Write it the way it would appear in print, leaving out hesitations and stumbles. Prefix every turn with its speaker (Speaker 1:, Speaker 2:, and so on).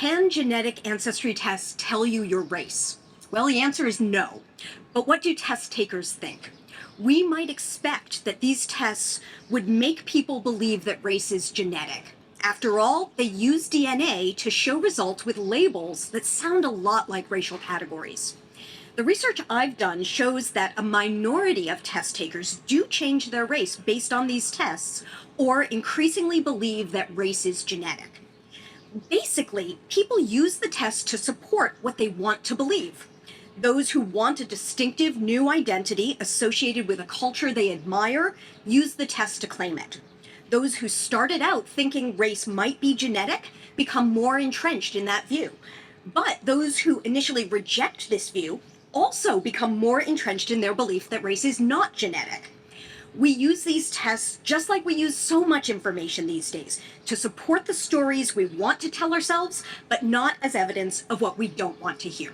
Speaker 1: Can genetic ancestry tests tell you your race? Well, the answer is no. But what do test takers think? We might expect that these tests would make people believe that race is genetic. After all, they use DNA to show results with labels that sound a lot like racial categories. The research I've done shows that a minority of test takers do change their race based on these tests, or increasingly believe that race is genetic. Basically, people use the test to support what they want to believe. Those who want a distinctive new identity associated with a culture they admire use the test to claim it. Those who started out thinking race might be genetic become more entrenched in that view. But those who initially reject this view also become more entrenched in their belief that race is not genetic. We use these tests just like we use so much information these days to support the stories we want to tell ourselves, but not as evidence of what we don't want to hear.